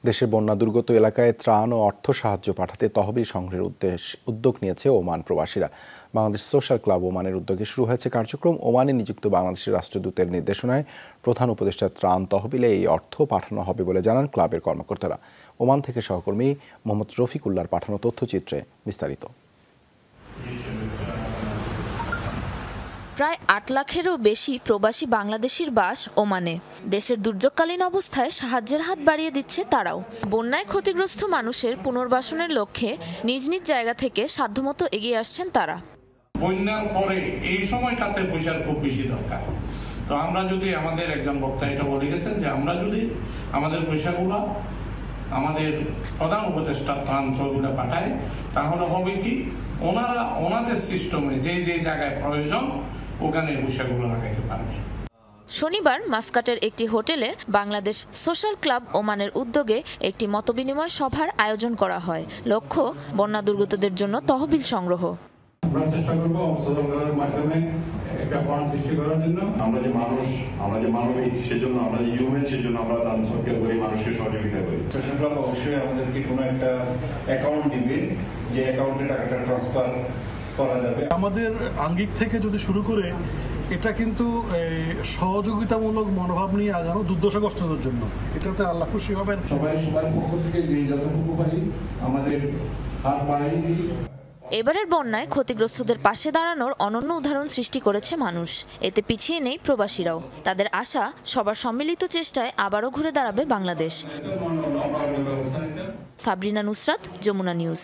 দেশের বন্যা দুর্গত এলাকায় ত্রাণ ও অর্থ সাহায্য পাঠাতে তহবিল সংগ্রহের উদ্যোগ নিয়েছে ওমান প্রবাসীরা। বাংলাদেশ সোশ্যাল ক্লাব ওমানের উদ্যোগে শুরু হয়েছে কার্যক্রম। ওমানে নিযুক্ত বাংলাদেশের রাষ্ট্রদূতের নির্দেশনায় প্রধান উপদেষ্টা ত্রাণ তহবিলে এই অর্থ পাঠানো হবে বলে জানান ক্লাবের কর্মকর্তারা। ওমান থেকে সহকর্মী মোহাম্মদ রফিকুল্লাহর পাঠানো তথ্যচিত্রে বিস্তারিত। প্রায় ৮ লাখেরও বেশি প্রবাসী বাংলাদেশির বাস ওমানে। দেশের দুর্যোগকালীন অবস্থায় সাহায্যের হাত বাড়িয়ে দিচ্ছে তারাও। বন্যায় ক্ষতিগ্রস্ত মানুষের পুনর্বাসনের লক্ষ্যে নিজ নিজ জায়গা থেকে সাধ্যমতো এগিয়ে আসছেন তারা। বন্যার পরে এই সময়টাতে পয়সার খুব বেশি দরকার। তো আমরা যদি আমাদের একজন বক্তা এটা বলে গেছেন যে আমরা যদি আমাদের পয়সাগুলো আমাদের প্রধান উপদেষ্টা ত্রাণ তহবিলে পাঠায়, তাহলে হবে কি ওনারা ওনাদের সিস্টেমে যে যে জায়গায় প্রয়োজন ওখানে পয়সাগুলো লাগাইতে পারবে। শনিবার মাস্কাটের একটি হোটেলে বাংলাদেশ সোশ্যাল ক্লাব ওমানের উদ্যোগে একটি মতবিনিময় সভার আয়োজন করা হয়। লক্ষ্য বন্যা দুর্গতদের জন্য তহবিল সংগ্রহ। আমরা চেষ্টা করব অবসরের মাধ্যমে একটা ফান্ড সৃষ্টি করার জন্য। আমরা যে মানবিক, সেজন্য আমরা যে হিউম্যান, সেজন্য আমরা দান সৎকার করি, মানুষকে সহযোগিতা করি। সোশ্যাল ক্লাব অবশ্যই আমাদেরকে কোনো একটা অ্যাকাউন্ট দিবে, যে অ্যাকাউন্টে টাকাটা ট্রান্সফার করা যাবে। আমাদের আঙ্গিক থেকে যদি শুরু করে এটা কিন্তু সহযোগিতামূলক মনোভাব নিয়ে আগানো দুর্দশাগ্রস্তদের জন্য, এটাতে আল্লাহ খুশি হবেন। সবাই পক্ষ থেকে যে যতটুকু পারি আমাদের হাত বাড়িয়ে দিই। এবারের বন্যায় ক্ষতিগ্রস্তদের পাশে দাঁড়ানোর অনন্য উদাহরণ সৃষ্টি করেছে মানুষ। এতে পিছিয়ে নেই প্রবাসীরাও। তাদের আশা, সবার সম্মিলিত চেষ্টায় আবারও ঘুরে দাঁড়াবে বাংলাদেশ। সাবরিনা নুসরাত, যমুনা নিউজ।